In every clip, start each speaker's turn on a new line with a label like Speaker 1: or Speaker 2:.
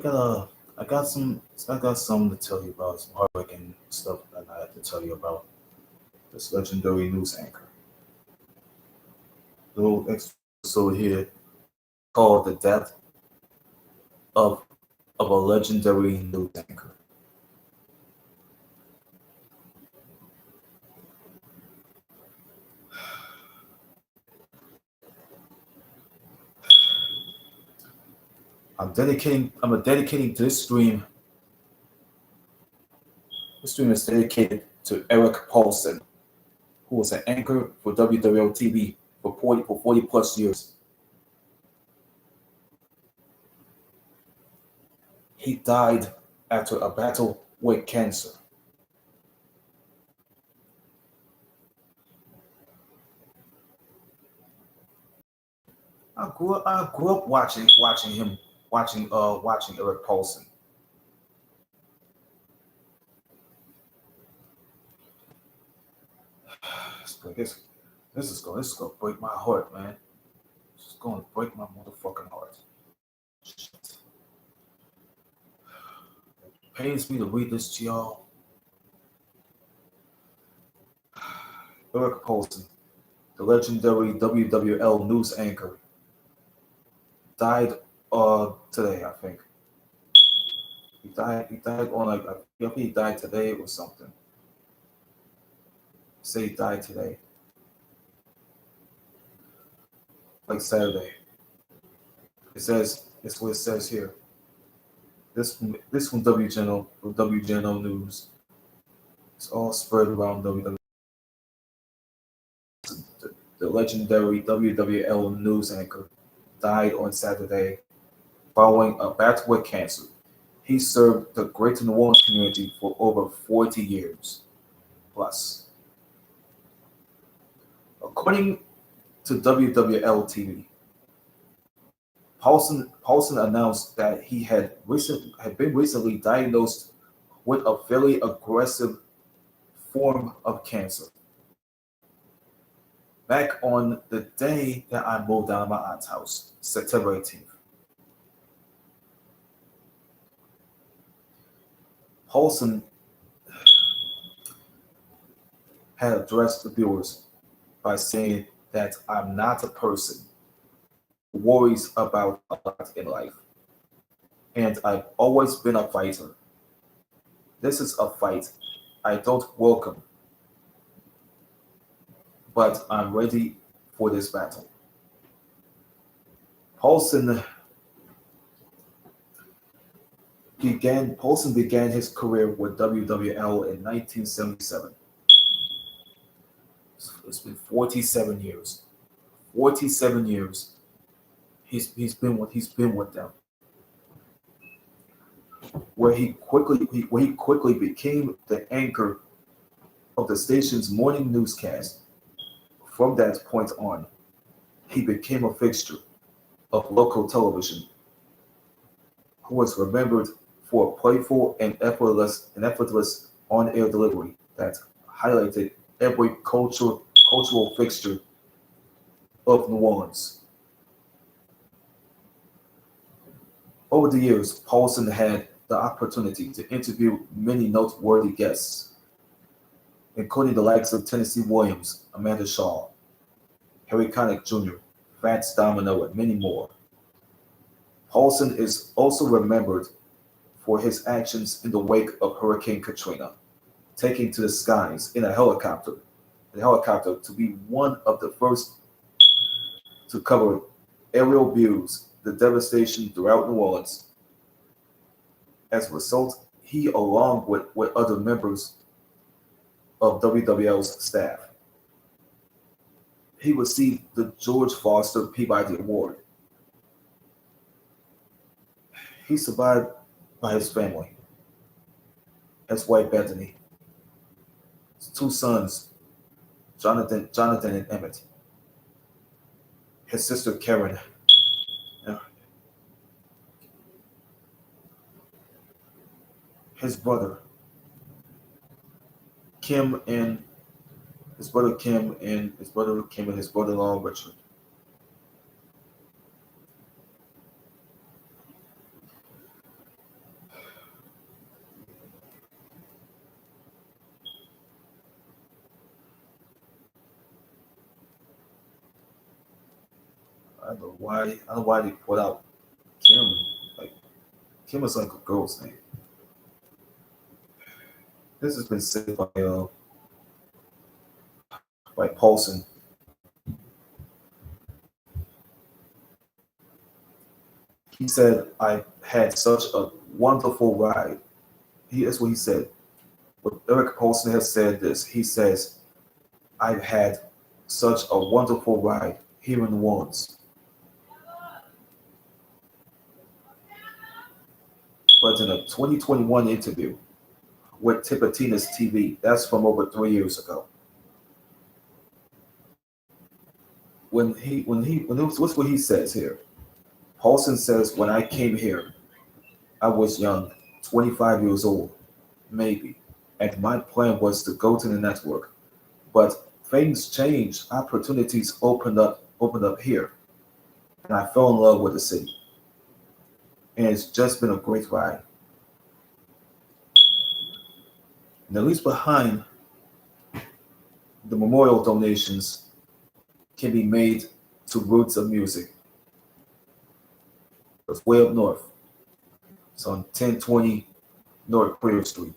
Speaker 1: I got something to tell you about, some heartbreaking stuff that I have to tell you about this legendary news anchor. The little extra episode here called "The Death of a Legendary News Anchor." I'm dedicating this stream. This stream is dedicated to Eric Paulsen, who was an anchor for WWL TV for 40 plus years. He died after a battle with cancer. I grew up watching Eric Paulsen. This this is gonna break my heart, man. It's gonna break my motherfucking heart. Shit. It pains me to read this to y'all. Eric Paulsen, the legendary WWL news anchor, died today, I think. He died on like I think he died today or something. Say he died today. Like Saturday. It's what it says here. This from WGNO News. It's all spread around WWE. The legendary WWL news anchor died on Saturday following a battle with cancer. He served the Greater New Orleans community for over 40 years plus. According to WWL TV, Paulsen announced that he had been recently diagnosed with a very aggressive form of cancer. Back on the day that I moved out of my aunt's house, September 18th. Paulsen had addressed the viewers by saying that I'm not a person who worries about a lot in life. And I've always been a fighter. This is a fight I don't welcome, but I'm ready for this battle. Paulsen began his career with WWL in 1977. It's been 47 years. 47 years. He's been with them. Where he quickly became the anchor of the station's morning newscast. From that point on, he became a fixture of local television, who was remembered for a playful and effortless on-air delivery that highlighted every cultural fixture of New Orleans. Over the years, Paulsen had the opportunity to interview many noteworthy guests, including the likes of Tennessee Williams, Amanda Shaw, Harry Connick Jr., Fats Domino, and many more. Paulsen is also remembered for his actions in the wake of Hurricane Katrina, taking to the skies in a helicopter to be one of the first to cover aerial views the devastation throughout New Orleans. As a result, he, along with other members of WWL's staff, he received the George Foster Peabody Award. He's survived by his family, his wife Bethany, his two sons, Jonathan and Emmett, his sister Karen, his brother Kim and his brother Kim and his brother-in-law Richard. don't know why. I don't know why they put out Kim. Like Kim is like a girl's name. This has been said by Paulsen. He said, "I had such a wonderful ride." That's what he said. But Eric Paulsen has said this. He says, "I've had such a wonderful ride here in New Orleans." But in a 2021 interview with Tipitina's TV, that's from over 3 years ago. What's what he says here? Paulson says, "When I came here, I was young, 25 years old, maybe, and my plan was to go to the network. But things changed. Opportunities opened up here, and I fell in love with the city. And it's just been a great ride. And at least behind the memorial donations can be made to Roots of Music. It's way up north. It's on 1020 North Clear Street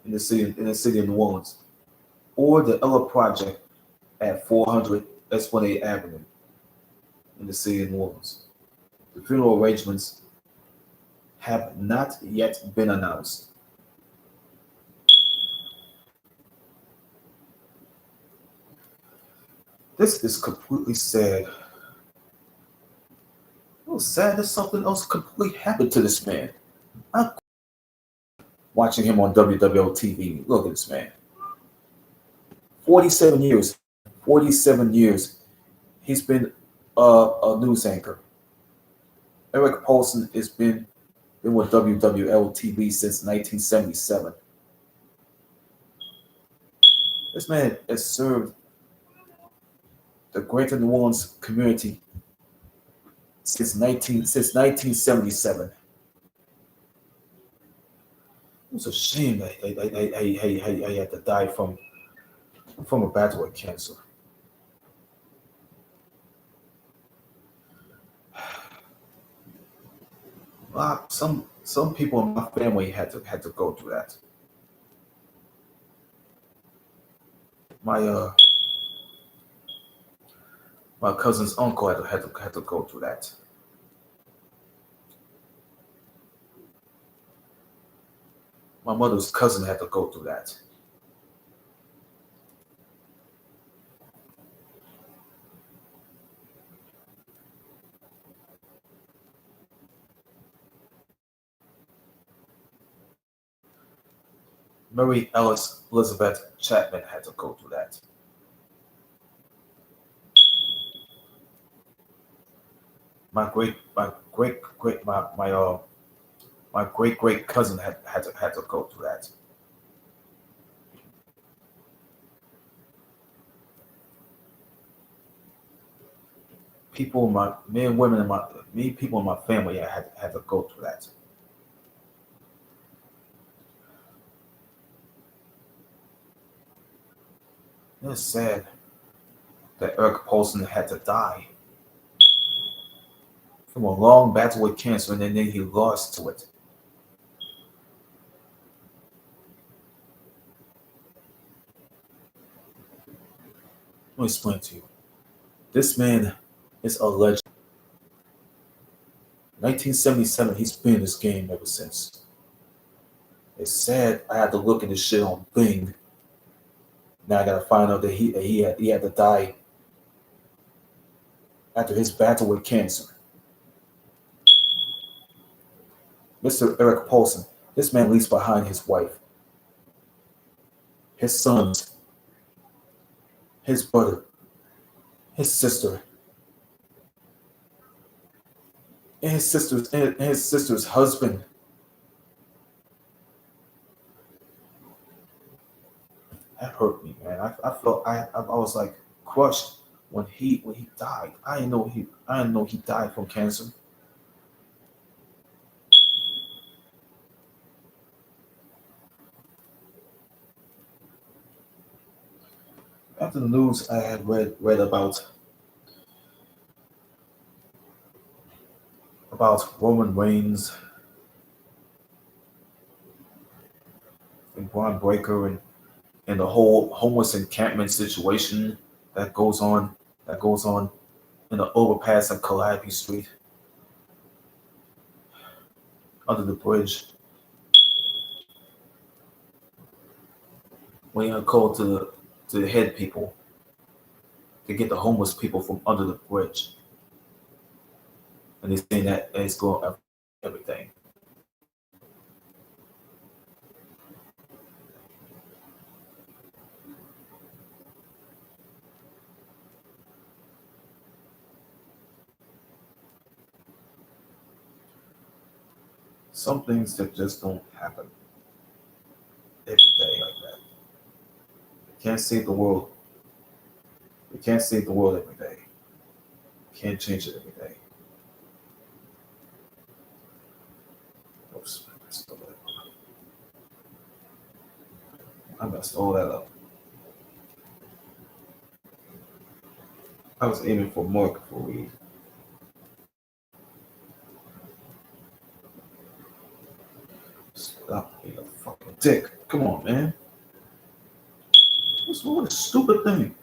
Speaker 1: in the city of New Orleans, or the Ella Project at 400 Esplanade Avenue in the city of New Orleans. The funeral arrangements have not yet been announced. This is completely sad. Oh, sad that something else completely happened to this man. I'm watching him on WWL TV. Look at this man. 47 years. 47 years. He's been a news anchor. Eric Paulsen has been with WWL TV since 1977. This man has served the Greater New Orleans community since 1977. It's a shame that he had to die from a battle with cancer. Some people in my family had to go through that. My my cousin's uncle had to go through that. My mother's cousin had to go through that. Mary Ellis Elizabeth Chapman had to go through that. My great great cousin had to go through that. People, my men, women, and people in my family had to go through that. It's sad that Eric Paulson had to die from a long battle with cancer, and then he lost to it. Let me explain to you. This man is a legend. 1977, he's been in this game ever since. It's sad I had to look at this shit on Bing. Now I gotta find out that he had to die after his battle with cancer. Mr. Eric Paulson, this man leaves behind his wife, his sons, his brother, his sister, and his sister's husband. That hurt me, man. I felt I was like crushed when he died. I didn't know he died from cancer. After the news, I had read about about Roman Reigns and Braun Breaker and the whole homeless encampment situation that goes on that goes on in the overpass at Calliope Street under the bridge. When you call to the head people to get the homeless people from under the bridge, and they're saying that it's going to affect everything. Some things that just don't happen every day like that. You can't save the world. You can't save the world every day. You can't change it every day. Oops, I messed all that up. I was aiming for Mark for Reed. Stop being a fucking dick. Come on, man. What's wrong with this stupid thing?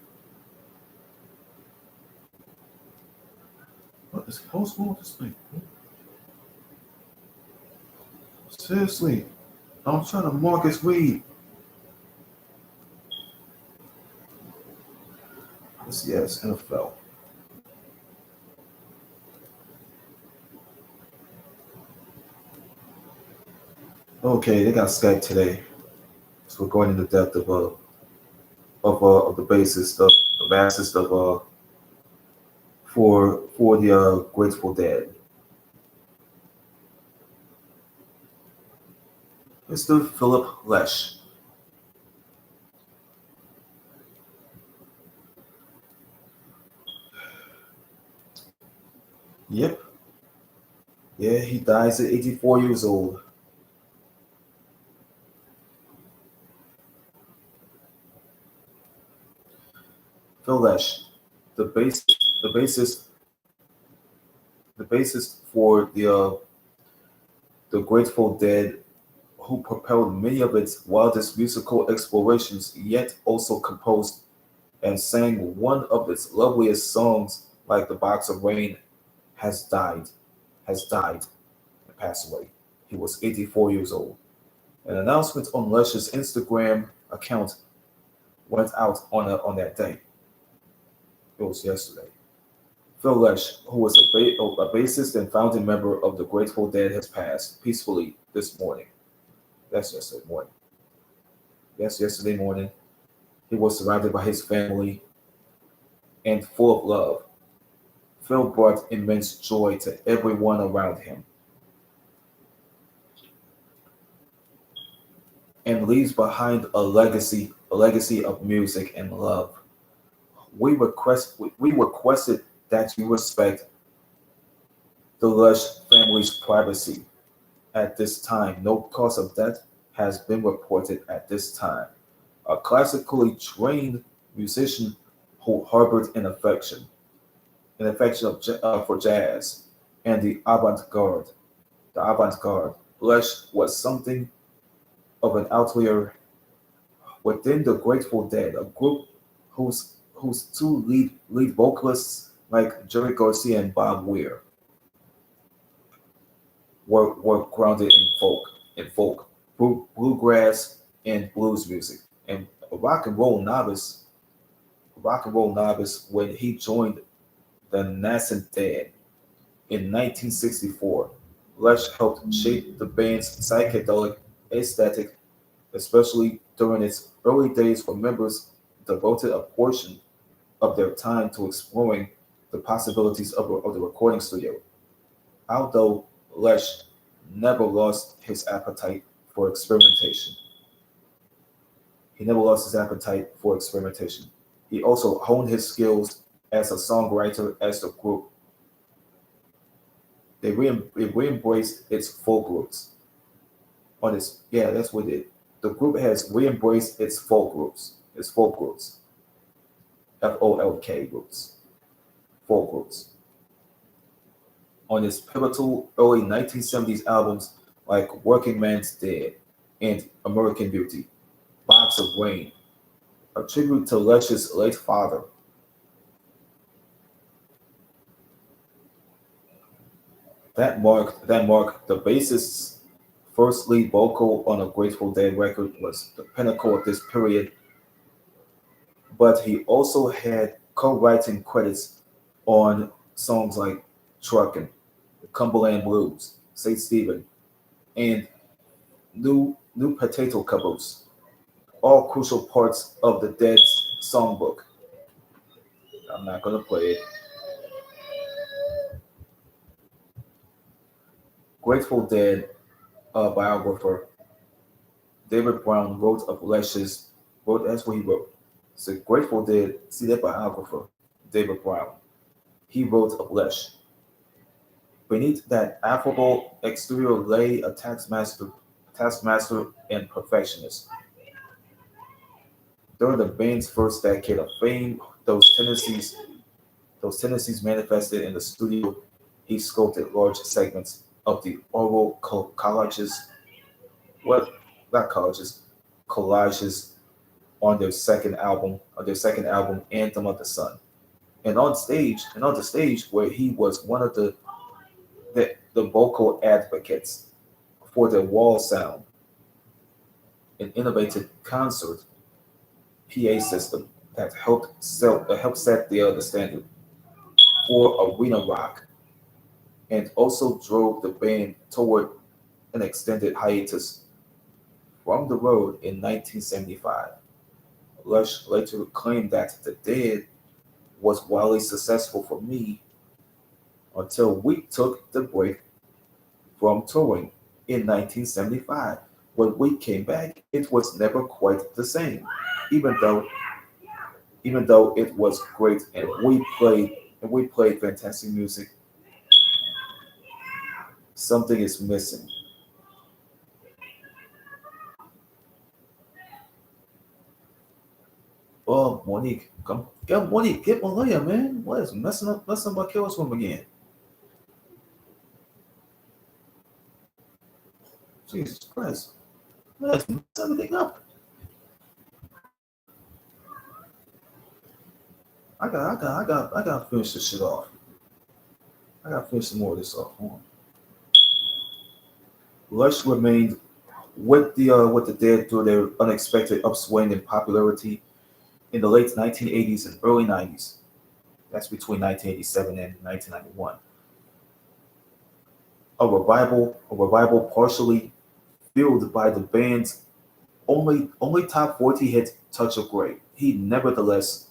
Speaker 1: What's wrong with this thing? Seriously, I'm trying to Marcus Reed. Yes, NFL. Okay, they got Skype today, so we're going into depth of the basis the basis of for the Grateful Dead. Mr. Philip Lesh. Yep. Yeah, he dies at 84 years old. Phil Lesh, the base, the basis, the basis for the Grateful Dead, who propelled many of its wildest musical explorations, yet also composed and sang one of its loveliest songs, like "The Box of Rain," has died, has died, and passed away. He was 84 years old. An announcement on Lesh's Instagram account went out on that day. It was yesterday. Phil Lesh, who was a bassist and founding member of the Grateful Dead, has passed peacefully this morning. That's yesterday morning. Yes, yesterday morning. He was surrounded by his family and full of love. Phil brought immense joy to everyone around him and leaves behind a legacy of music and love. We requested that you respect the Lush family's privacy at this time. No cause of death has been reported at this time. A classically trained musician who harbored an affection for jazz and the avant-garde. The avant-garde. Lush was something of an outlier within the Grateful Dead, a group whose two lead vocalists like Jerry Garcia and Bob Weir were grounded in folk, bluegrass, and blues music, and rock and roll novice when he joined the Nascent Dead in 1964. Lesh helped shape the band's psychedelic aesthetic, especially during its early days when members devoted a portion of their time to exploring the possibilities of the recording studio. Although Lesh never lost his appetite for experimentation. He never lost his appetite for experimentation. He also honed his skills as a songwriter as the group. It re-embraced its folk roots. That's what it did. The group has re-embraced its folk roots, FOLK roots, folk roots, on his pivotal early 1970s albums like Working Man's Dead and American Beauty, Box of Rain, a tribute to Lesh's late father. That marked the bassist's first lead vocal on a Grateful Dead record was the pinnacle of this period, but he also had co-writing credits on songs like Truckin', Cumberland Blues, St. Stephen, and New Potato Caboose, all crucial parts of the Dead's songbook. I'm not gonna play it. Grateful Dead biographer David Brown wrote of Lesh's wrote that's what he wrote. So Grateful Dead, see that biographer, David Brown. He wrote of Lesh. Beneath that affable exterior lay a taskmaster and perfectionist. During the band's first decade of fame, those tendencies manifested in the studio. He sculpted large segments of the oral collages, what not collages, collages on their second album, Anthem of the Sun. And on the stage where he was one of the vocal advocates for the wall sound, an innovative concert PA system that helped set the standard for arena rock, and also drove the band toward an extended hiatus from the road in 1975. Lush later claimed that The Dead was wildly successful for me until we took the break from touring in 1975. When we came back, it was never quite the same, even though even though it was great and we played fantastic music. Something is missing. Oh, Monique, come get Monique, get Malaya, man. What is messing up my kills room again? Jesus Christ, let's mess everything up. I gotta finish this shit off. I gotta finish some more of this off. Hold on. Lush remained with the Dead through their unexpected upswing in popularity in the late 1980s and early 90s. That's between 1987 and 1991. A revival partially fueled by the band's only top 40 hit Touch of Grey. He nevertheless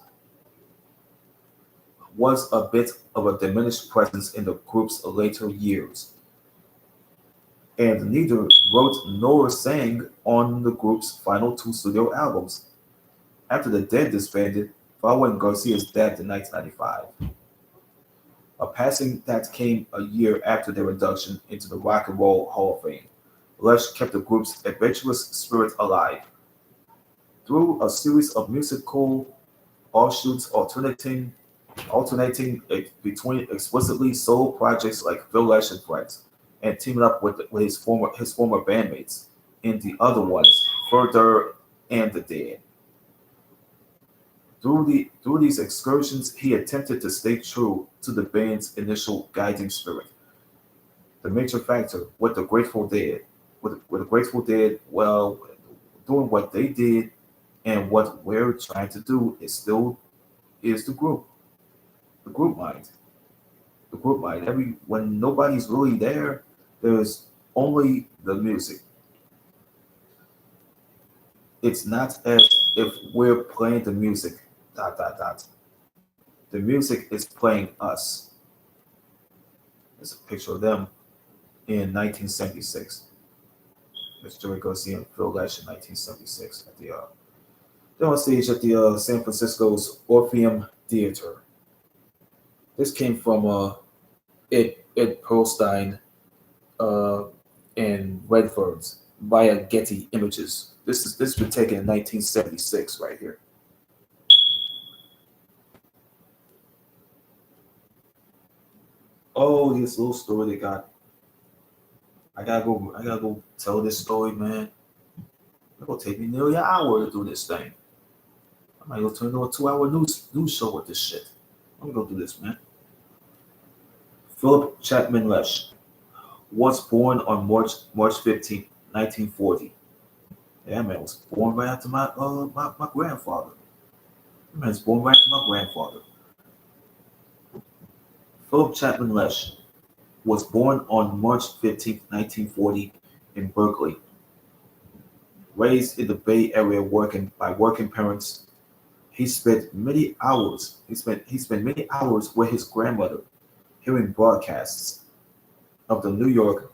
Speaker 1: was a bit of a diminished presence in the group's later years, and neither wrote nor sang on the group's final two studio albums. After the Dead disbanded, following Garcia's death in 1995, a passing that came a year after their induction into the Rock and Roll Hall of Fame, Lush kept the group's adventurous spirit alive through a series of musical offshoots alternating between explicitly solo projects like Phil Lesh and Friends, and teaming up with his former bandmates in the other ones, Further and The Dead. Through these excursions, he attempted to stay true to the band's initial guiding spirit. The major factor with the Grateful Dead, well, doing what they did and what we're trying to do is the group mind, the group mind. Every when nobody's really there, there's only the music. It's not as if we're playing the music. Dot dot dot. The music is playing us. There's a picture of them in 1976. Miss Joey Garcia and Phil Lesh in 1976 at they're on stage at the San Francisco's Orpheum Theater. This came from Ed Pearlstein uh, and Redford's via Getty Images. This was taken in 1976 right here. Oh, this little story they got. I gotta go tell this story, man. It's gonna take me nearly an hour to do this thing. I might go turn into a 2 hour news show with this shit. Let me go do this, man. Philip Chapman Lesh was born on March 15th, 1940. Yeah, man was born right after my grandfather. Man was born right after my grandfather. Philip Chapman Lesh was born on March 15th, 1940 in Berkeley. Raised in the Bay Area working parents, he spent many hours with his grandmother hearing broadcasts of the New York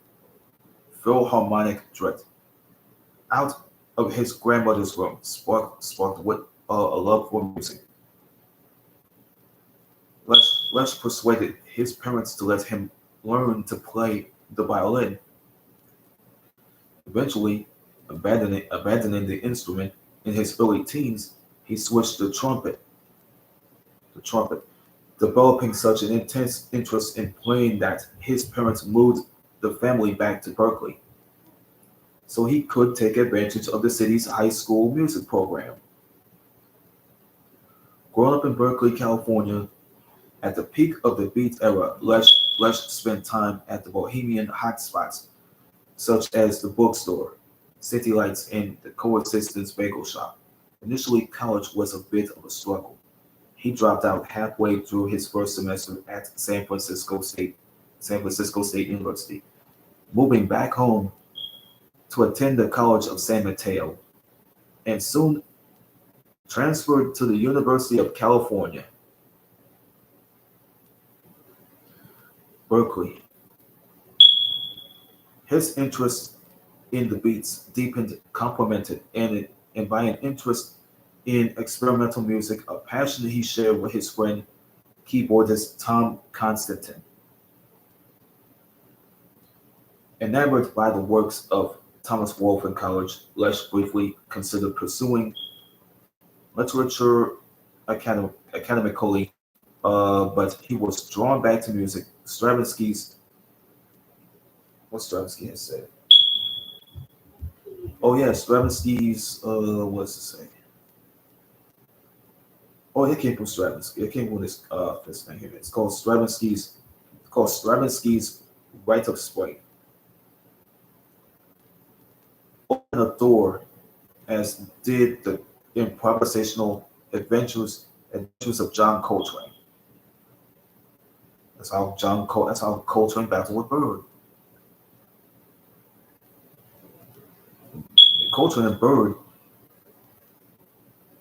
Speaker 1: Philharmonic Direct out of his grandmother's room, sparked with a love for music. Lesh persuaded his parents to let him learn to play the violin. Eventually, abandoning the instrument in his early teens, he switched to trumpet, developing such an intense interest in playing that his parents moved the family back to Berkeley so he could take advantage of the city's high school music program. Growing up in Berkeley, California, at the peak of the Beat era, Lesh spent time at the bohemian hotspots such as the bookstore, City Lights, and the Coexistence Bagel Shop. Initially, college was a bit of a struggle. He dropped out halfway through his first semester at San Francisco State University, moving back home to attend the College of San Mateo, and soon transferred to the University of California, Berkeley. His interest in the beats deepened, complemented, and by an interest in experimental music, a passion he shared with his friend keyboardist Tom Constantin. Enamored by the works of Thomas Wolfe in college, Lesh briefly considered pursuing literature academically, but he was drawn back to music. What Stravinsky has said. Oh yeah, Stravinsky's what's to say? Oh, it came from Stravinsky. It came from this thing here. It's called Stravinsky's Rite of Spring. Opened a door, as did the improvisational adventures of John Coltrane. That's how Coltrane battled with Bird. Coltrane and Bird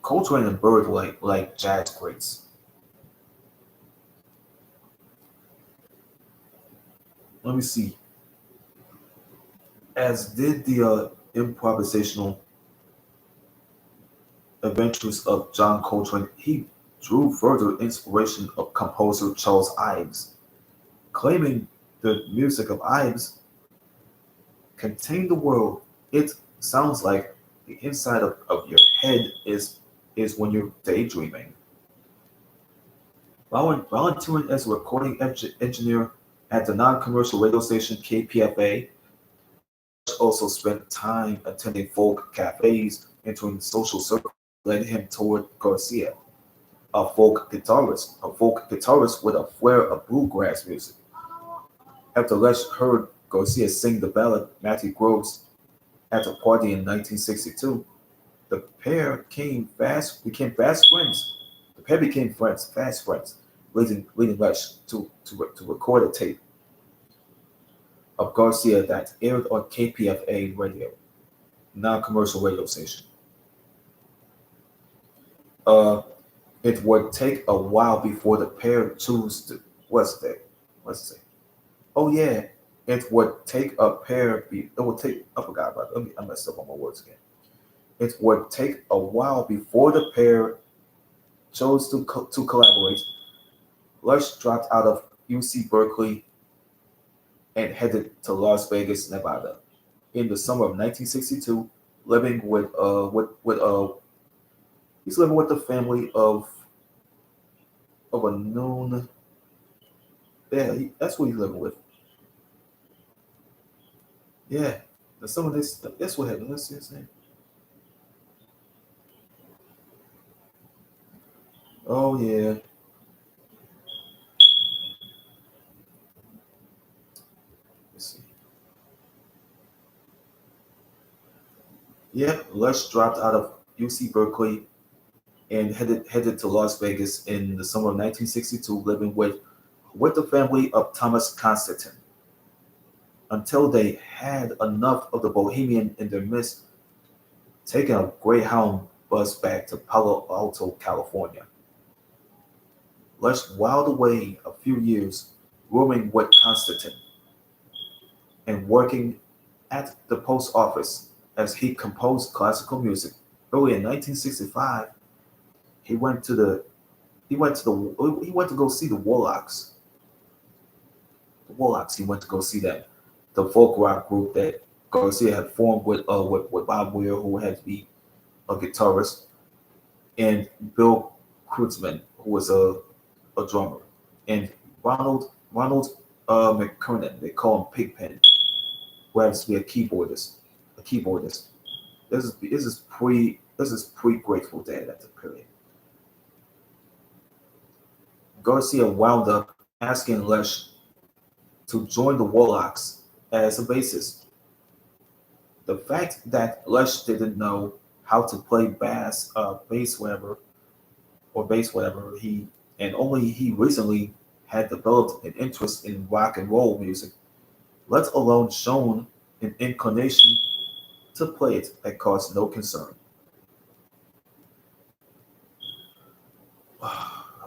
Speaker 1: Coltrane and Bird like jazz greats. Let me see. As did the improvisational adventures of John Coltrane, he drew further inspiration of composer Charles Ives, claiming the music of Ives contained the world. It sounds like the inside of your head is when you're daydreaming. Volunteering as a recording engineer at the non-commercial radio station KPFA, also spent time attending folk cafes, entering social circles led him toward Garcia, a folk guitarist with a flair of bluegrass music. After Lesh heard Garcia sing the ballad Matthew Groves at a party in 1962, the pair became fast friends. The pair became fast friends, leading Lesh to record a tape of Garcia that aired on KPFA radio, non-commercial radio station. Uh, it would take a while before the pair chose to what's that? What's it? Oh yeah, it would take a pair. It would take. I forgot about it. I messed up on my words again. It would take a while before the pair chose to collaborate. Lush dropped out of UC Berkeley and headed to Las Vegas, Nevada. In the summer of 1962, living with he's living with the family of a known Yeah, that's what he's living with. Yeah, some of this. That's what happened. Let's see his name. Oh yeah. Let's see. Yep, Lush dropped out of UC Berkeley and headed to Las Vegas in the summer of 1962, living with the family of Thomas Constantine until they had enough of the bohemian in their midst, taking a Greyhound bus back to Palo Alto, California. Lush whiled away a few years rooming with Constantine and working at the post office as he composed classical music. Early in 1965, he went to the he went to go see the Warlocks. The Warlocks. He went to go see that the folk rock group that Garcia had formed with Bob Weir, who had to be a guitarist, and Bill Kreutzmann, who was a drummer, and Ronald McKernan. They call him Pigpen, who happens to be a keyboardist. A keyboardist. This is pre Grateful Dead at the period. Garcia wound up asking Lesh to join the Warlocks as a bassist. The fact that Lesh didn't know how to play bass whatever he and only he recently had developed an interest in rock and roll music, let alone shown an inclination to play it that caused no concern.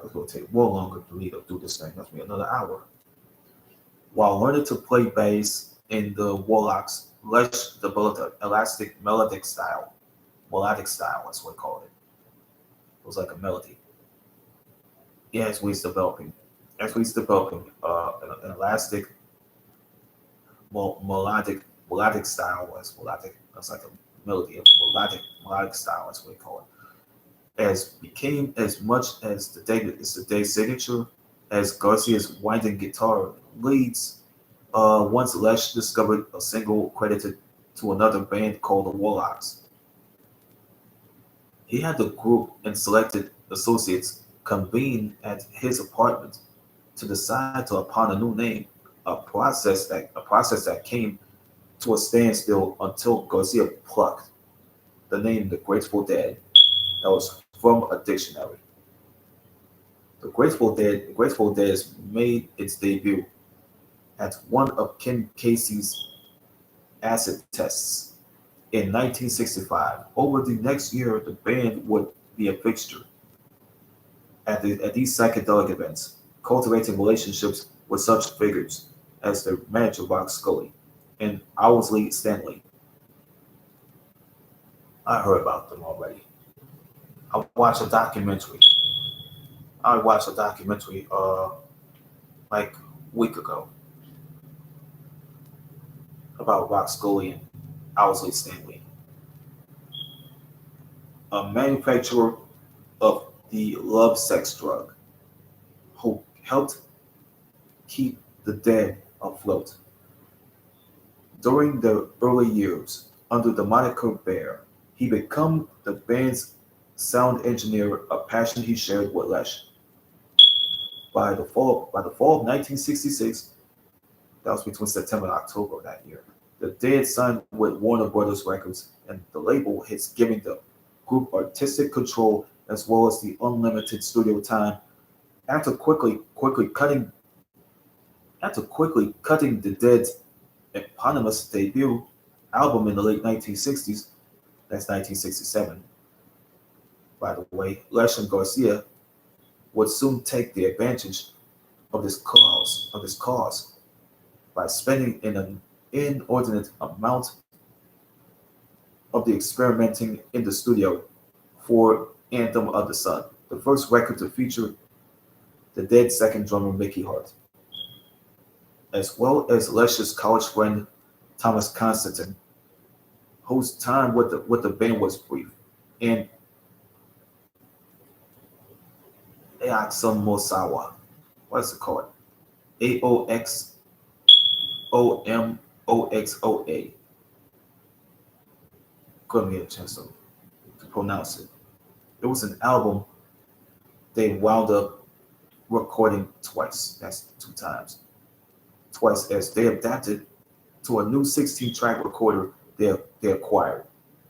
Speaker 1: It's going to take more longer for me to do this thing. That's me another hour. While learning to play bass in the Warlocks, Lesh developed an elastic melodic style. Melodic style, that's what we called it. It was like a melody. Yeah, an elastic melodic style. That's like a melody, melodic style, that's what we call it. As became as much as the day's signature as Garcia's winding guitar leads. Once Lesh discovered a single credited to another band called the Warlocks. He had the group and selected associates convene at his apartment to decide upon a new name, a process that came to a standstill until Garcia plucked the name the Grateful Dead that was from a dictionary. The Grateful Dead made its debut at one of Ken Casey's acid tests in 1965. Over the next year, the band would be a fixture at these psychedelic events, cultivating relationships with such figures as their manager Rock Scully and Owsley Stanley. I heard about them already. I watched a documentary. I watched a documentary like a week ago about Rock Scully and Owsley Stanley, a manufacturer of the love sex drug, who helped keep the dead afloat. During the early years, under the moniker Bear, he became the band's sound engineer, a passion he shared with Lesh. By the fall of 1966, that was between September and October of that year, the Dead signed with Warner Brothers Records, and the label hits giving the group artistic control as well as the unlimited studio time. After quickly cutting the Dead's eponymous debut album in the late 1960s, that's 1967, by the way, Lesh and Garcia would soon take the advantage of this cause by spending an inordinate amount of the experimenting in the studio for Anthem of the Sun, the first record to feature the Dead second drummer Mickey Hart, as well as Lesh's college friend Thomas Constantine, whose time with the band was brief, and Aoxum Mosawa. What is it called? AOXOMOXOA. Couldn't get a chance to pronounce it. It was an album they wound up recording twice. That's two times. Twice as they adapted to a new 16-track recorder they acquired.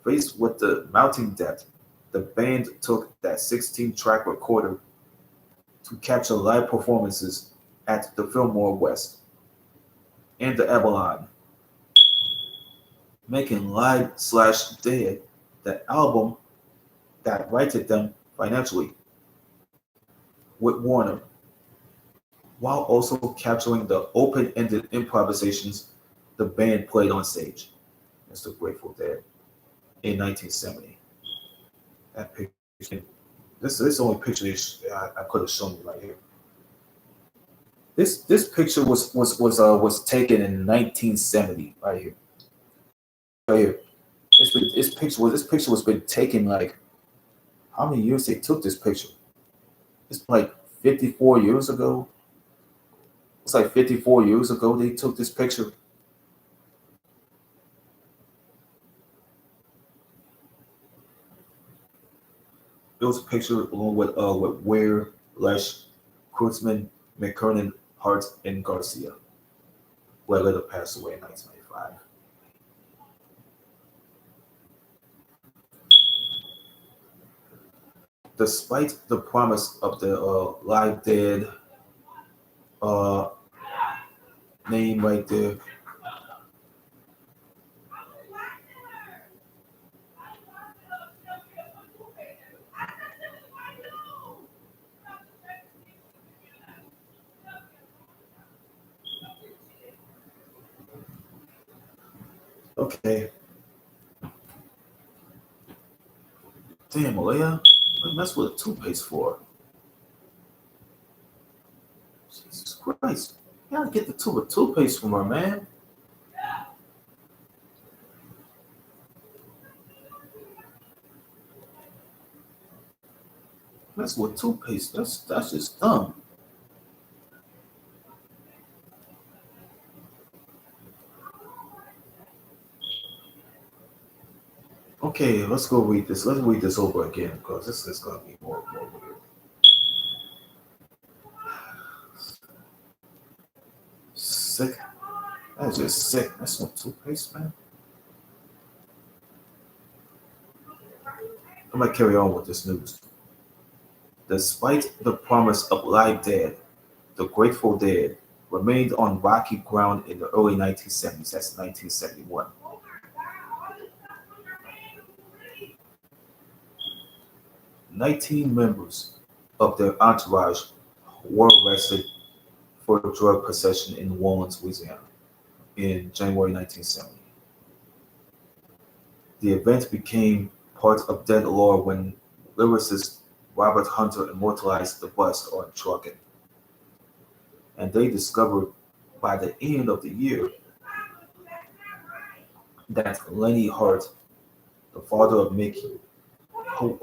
Speaker 1: Faced with the mounting debt, the band took that 16-track recorder to capture live performances at the Fillmore West and the Avalon, making Live Slash Dead the album that righted them financially with Warner, while also capturing the open-ended improvisations the band played on stage. Mr. Grateful Dead in 1970. That picture, this only picture I could have shown you right here. This picture was taken in 1970 right here. Right here. This picture was been taken like how many years they took this picture? It's like 54 years ago. It's like 54 years ago they took this picture. It was a picture along with Ware, Lesh, Kurtzman, McKernan, Hart, and Garcia, who had later passed away in 1995. Despite the promise of the Live Dead uh, name right there, okay. Damn, Malaya, what mess with a toothpaste for? Jesus Christ. You gotta get the tube of toothpaste from her, man. Mess with toothpaste. That's just dumb. Okay, let's go read this. Let's read this over again because this is gonna be more weird. Sick. That's just sick. That's no toothpaste, man. I'm gonna carry on with this news. Despite the promise of Live Dead, the Grateful Dead remained on rocky ground in the early 1970s. That's 1971. 19 members of their entourage were arrested for drug possession in New Orleans, Louisiana in January 1970. The event became part of dead lore when lyricist Robert Hunter immortalized the bust on Truckin'. And they discovered by the end of the year that Lenny Hart, the father of Mickey, who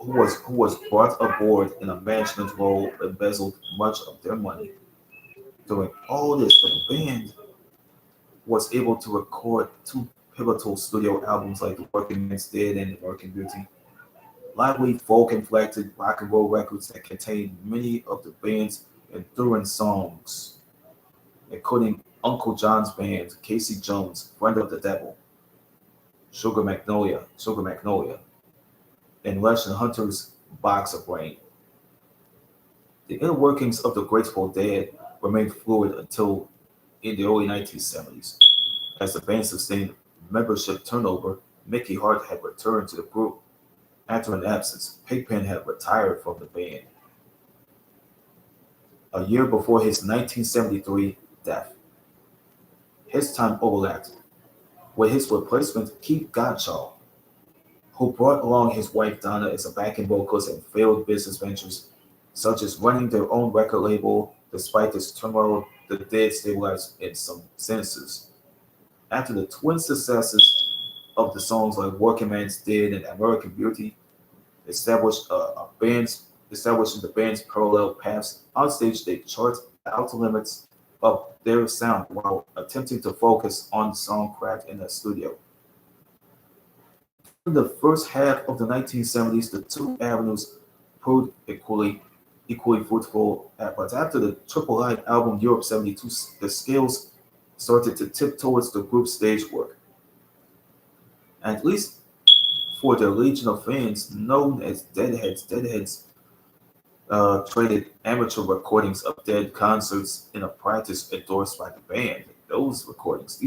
Speaker 1: was brought aboard in a management role, embezzled much of their money. During all this, the band was able to record two pivotal studio albums like The Working Man's Dead and American Beauty, lively folk-inflected rock and roll records that contained many of the band's enduring songs, including Uncle John's Band, Casey Jones, Friend of the Devil, Sugar Magnolia, and Les and Hunter's Box of Rain. The inner workings of the Grateful Dead remained fluid until in the early 1970s. As the band sustained membership turnover, Mickey Hart had returned to the group. After an absence, Pigpen had retired from the band a year before his 1973 death. His time overlapped with his replacement Keith Gottschall, who brought along his wife Donna as a backing vocalist in failed business ventures such as running their own record label. Despite this turmoil, the Dead stabilized in some senses. After the twin successes of the songs like Working Man's Dead and American Beauty, establishing the band's parallel paths, on stage they chart Outer Limits of their sound while attempting to focus on songcraft in the studio. In the first half of the 1970s, the two avenues proved equally fruitful, but after the Triple I album Europe '72, the scales started to tip towards the group's stage work. At least for their legion of fans known as Deadheads traded amateur recordings of Dead concerts in a practice endorsed by the band. These recordings,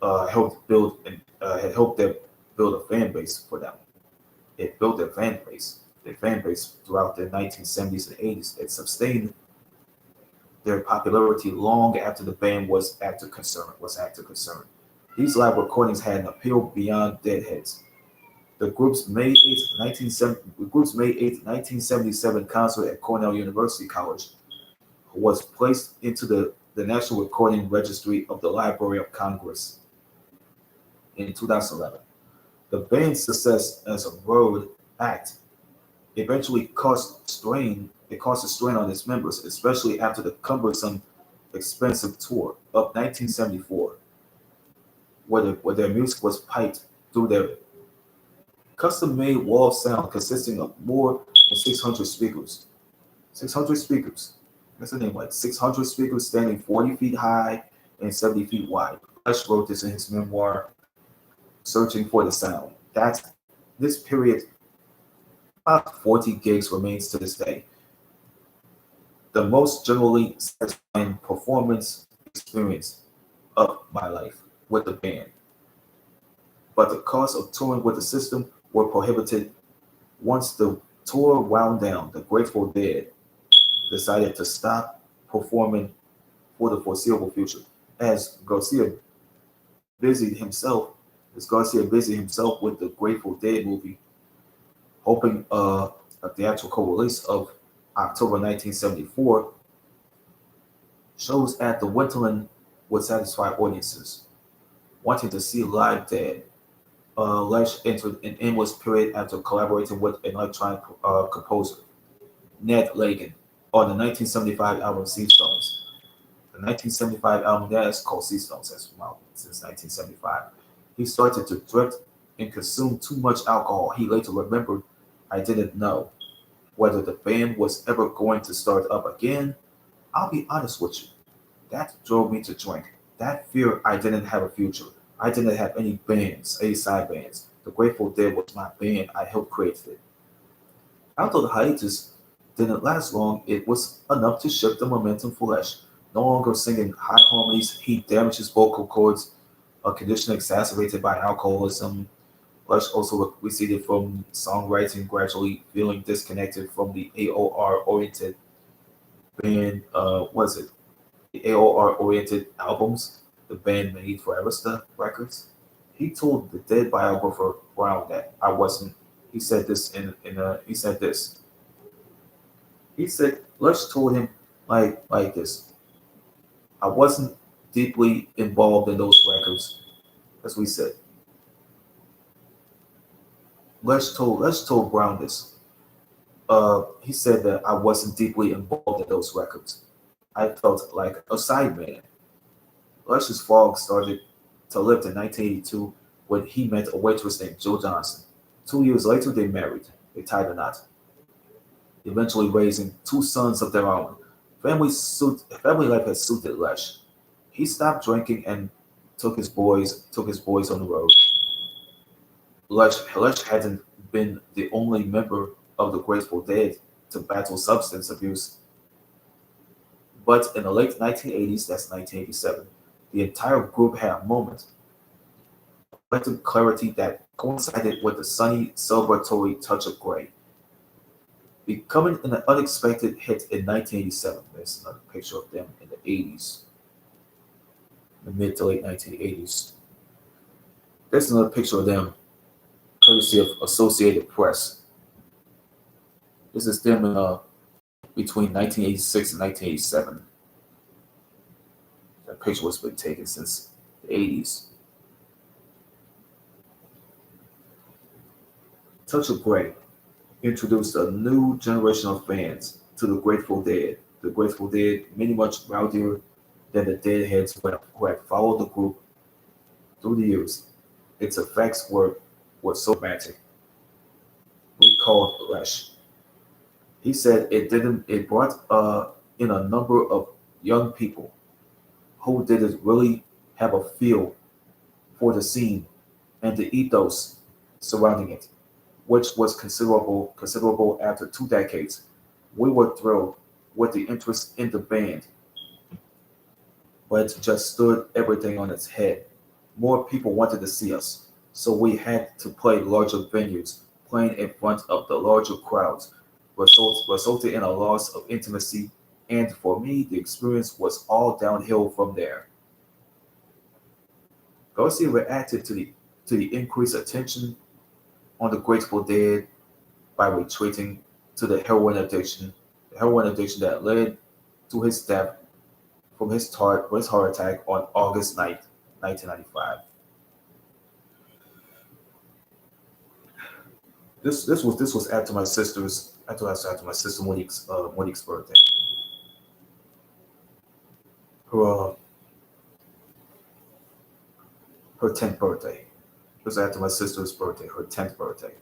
Speaker 1: had helped them build a fan base for them. It built their fan base throughout the 1970s and 80s. It sustained their popularity long after the band was actor concerned. These live recordings had an appeal beyond Deadheads. The group's May 8th, 1977 concert at Cornell University College was placed into the National Recording Registry of the Library of Congress in 2011. The band's success as a road act eventually caused a strain on its members, especially after the cumbersome, expensive tour of 1974, where their music was piped through their custom-made wall sound consisting of more than 600 speakers. 600 speakers. That's the name, like 600 speakers standing 40 feet high and 70 feet wide. Rush wrote this in his memoir, Searching for the Sound. This period, about 40 gigs remains to this day the most generally satisfying performance experience of my life with the band. But the cost of touring with the system were prohibited. Once the tour wound down, the Grateful Dead decided to stop performing for the foreseeable future. As busied himself, Garcia busied himself with the Grateful Dead movie, hoping a theatrical release of October 1974 shows at the Winterland would satisfy audiences wanting to see live Dead. Lesh entered an endless period after collaborating with an electronic composer, Ned Lagan, on the 1975 album Sea Stones. The 1975 album that is called Sea Stones has been out since 1975. He started to drift and consume too much alcohol. He later remembered, I didn't know whether the band was ever going to start up again. I'll be honest with you. That drove me to drink. That fear I didn't have a future. I didn't have any bands, any side bands. The Grateful Dead was my band. I helped create it. Although the hiatus didn't last long, it was enough to shift the momentum for Lesh. No longer singing high harmonies, he damaged his vocal cords, a condition exacerbated by alcoholism. Lesh also receded from songwriting, gradually feeling disconnected from the AOR-oriented band. Was it the AOR-oriented albums the band made for Arista Records? He told the Dead biographer Brown that I wasn't. He said this he said this. He said Lesh told him like this. I wasn't deeply involved in those records, as we said. Lesh told Brown this. He said that I wasn't deeply involved in those records. I felt like a sideman. Lesh's fog started to lift in 1982 when he met a waitress named Jill Johnson. 2 years later, they married. They tied a knot, eventually raising two sons of their own. Family life had suited Lesh. He stopped drinking and took his boys on the road. Lesh hadn't been the only member of the Grateful Dead to battle substance abuse, but in the late 1980s, that's 1987, the entire group had a moment of collective clarity that coincided with the sunny, celebratory touch of gray, becoming an unexpected hit in 1987. There's another picture of them in the 80s, the mid to late 1980s. There's another picture of them, courtesy of Associated Press. This is them in between 1986 and 1987. That picture was been taken since the 80s. Touch of Grey introduced a new generation of fans to the Grateful Dead. the Grateful Dead, many much rowdier than the Deadheads who had followed the group through the years. Its effects were so dramatic. We called Lesh. He said it brought in a number of young people who didn't really have a feel for the scene and the ethos surrounding it, which was considerable after 2 decades. We were thrilled with the interest in the band, but it just stood everything on its head. More people wanted to see us, so we had to play larger venues. Playing in front of the larger crowds resulted in a loss of intimacy, and for me, the experience was all downhill from there. Garcia reacted to the increased attention on the Grateful Dead by retreating to the heroin addiction that led to his death from his heart attack on August 9th, 1995. This was after my sister Monique's birthday. Her her 10th birthday. It was after my sister's birthday, her 10th birthday.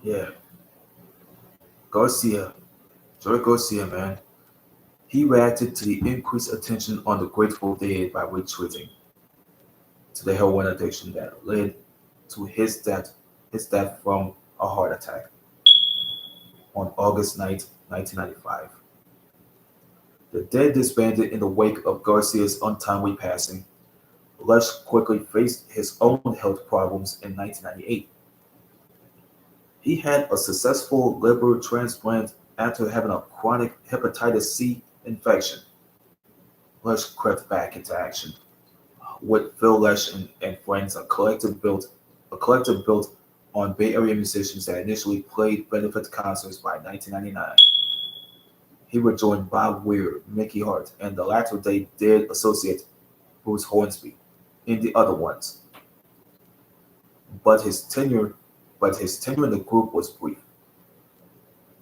Speaker 1: Yeah, Garcia, Joey Garcia, man. He reacted to the increased attention on the Grateful Dead by retreating to the heroin addiction that led to his death from a heart attack on August 9th, 1995. The Dead disbanded in the wake of Garcia's untimely passing. Lush quickly faced his own health problems in 1998. He had a successful liver transplant after having a chronic hepatitis C infection. Lush crept back into action with Phil Lesh and friends, a collective built on Bay Area musicians that initially played benefit concerts by 1999. He would join Bob Weir, Mickey Hart, and the latter day Dead associate Bruce Hornsby in the other ones. But his tenure, but his tenure in the group was brief.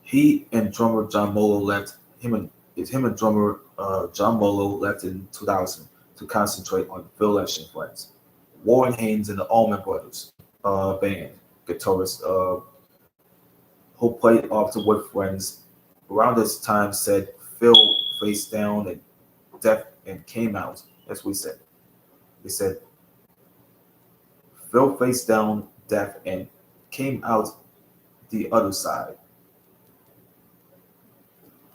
Speaker 1: He and drummer John Molo left him and drummer John Molo left in 2000 to concentrate on Phil Lesh and friends. Warren Haynes and the Allman Brothers band guitarist who played often with friends around this time said Phil faced down and deaf and came out, as we said. They said Phil faced down, deaf, and came out the other side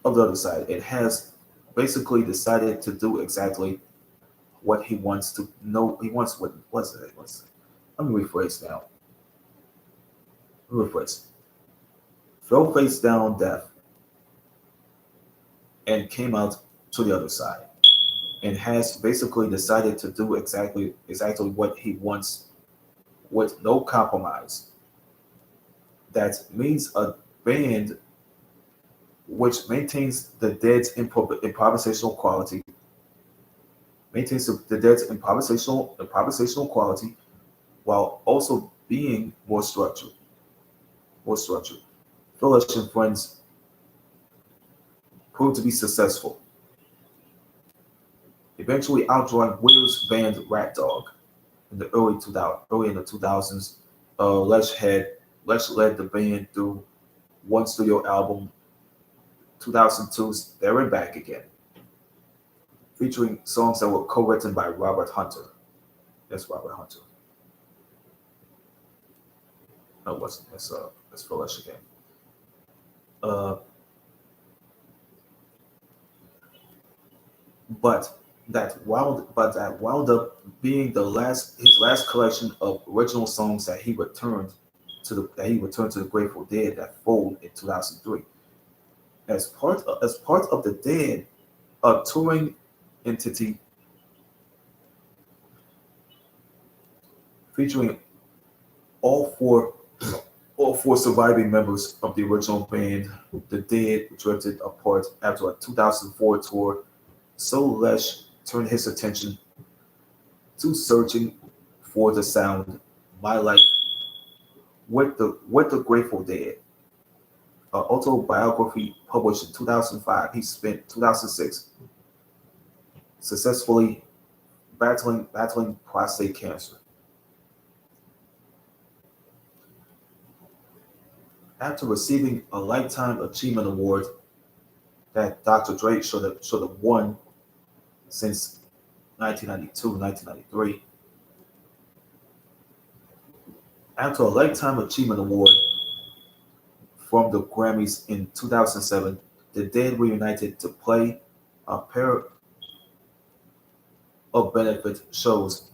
Speaker 1: the other side. It has basically decided to do exactly what he wants to know. He wants what was it? Let me rephrase now. Rephrase. Phil faced down, deaf, and came out to the other side, and has basically decided to do exactly what he wants with no compromise. That means a band which maintains the Dead's improvisational quality, maintains the Dead's improvisational quality, while also being more structured. More structured. Phyllis and friends proved to be successful, eventually outdrawing Weir's band Rat Dog in the early in the 2000s. Lesh led the band through one studio album, 2002's There and Back Again, featuring songs that were co-written by Robert Hunter. That's Robert Hunter. No, it wasn't. That's Phil Lesh again. Uh, but that wound up being his last collection of original songs that he returned to the Grateful Dead that folded in 2003. As part of the Dead, a touring entity featuring all four all four surviving members of the original band, the Dead, drifted apart after a 2004 tour, so Lesh turned his attention to searching for the sound. My life with the Grateful Dead, an autobiography published in 2005. He spent 2006 successfully battling prostate cancer. After receiving a Lifetime Achievement Award that Dr. Dre should have won since 1992, 1993, after a Lifetime Achievement Award from the Grammys in 2007, the Dead reunited to play a pair of benefit shows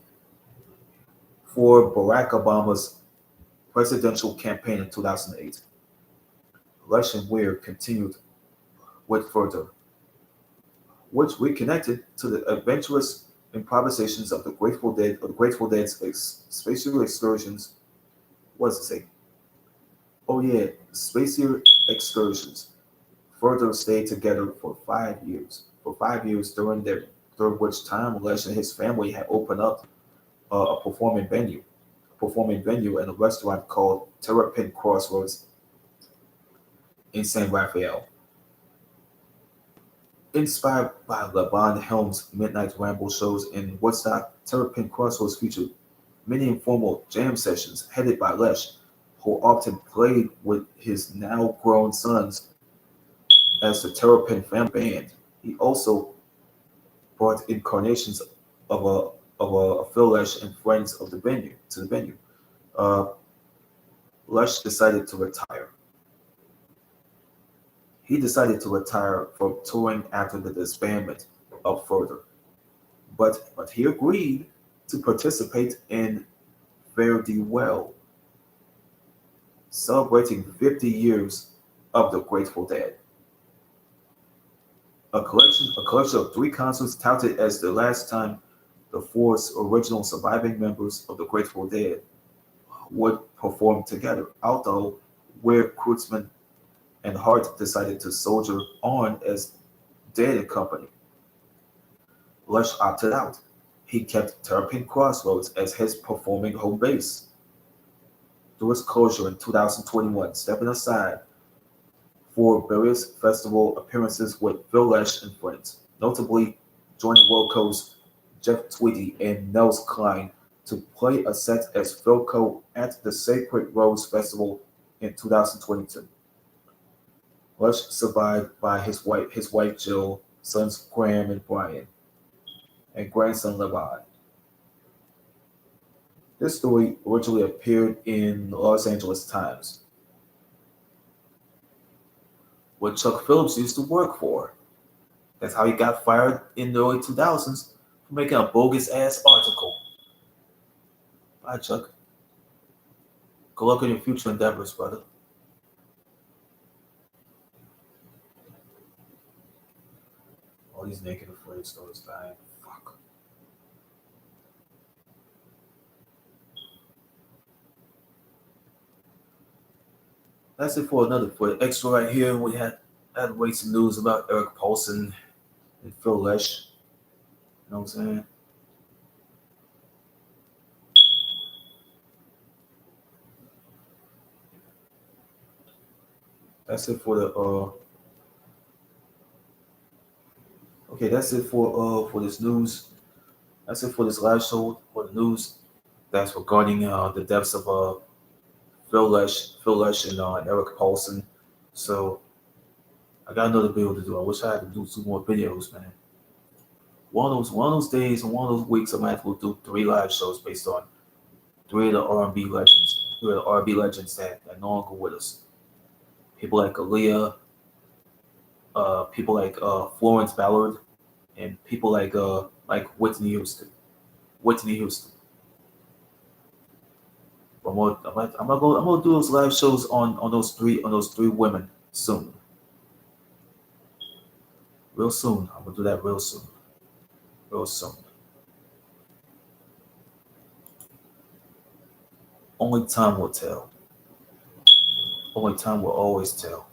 Speaker 1: for Barack Obama's presidential campaign in 2008. Lush and Weir continued with further, which reconnected to the adventurous improvisations of the Grateful Dead's spatial excursions. What does it say? Oh yeah, spatial excursions. Further stayed together for 5 years. For 5 years, during which time Lesh and his family had opened up a performing venue and a restaurant called Terrapin Crossroads in San Rafael. Inspired by LeBron Helms' Midnight Ramble shows in Woodstock, Terrapin Crossroads featured many informal jam sessions headed by Lesh, who often played with his now grown sons as the Terrapin Family Band. He also brought incarnations of a Phil Lesh and friends of the venue to the venue. Uh, Lesh decided to retire. He decided to retire from touring after the disbandment of Further, but he agreed to participate in Fare Thee Well, celebrating 50 years of the Grateful Dead. A collection of three concerts touted as the last time the four original surviving members of the Grateful Dead would perform together, although Weir, Kreutzmann, and Hart decided to soldier on as Dead and Company. Lush opted out. He kept Terrapin Crossroads as his performing home base. Through its closure in 2021, stepping aside for various festival appearances with Phil Lesh and friends, notably joining Wilco's Jeff Tweedy and Nels Klein to play a set as Philco at the Sacred Rose Festival in 2022. Lush survived by his wife Jill, sons Graham and Brian, and grandson Levon. This story originally appeared in the Los Angeles Times, what Chuck Phillips used to work for. That's how he got fired in the early 2000s for making a bogus ass article. Bye, Chuck. Good luck in your future endeavors, brother. All these naked afraid stories dying. Fuck. That's it for the extra right here. We had way some news about Eric Paulsen and Phil Lesh. You know what I'm saying? That's it for the okay, that's it for this news. That's it for this live show for the news that's regarding the deaths of Phil Lesh and Eric Paulson. So I got another video to do. I wish I had to do two more videos, man. One of those days and one of those weeks, I might have to do three live shows based on three of the R&B legends that no longer with us. People like Aaliyah, people like Florence Ballard, and people like Whitney Houston. Whitney Houston. I'm gonna do those live shows on those three women soon. Real soon. I'm gonna do that real soon. Real soon. Only time will tell. Only time will always tell.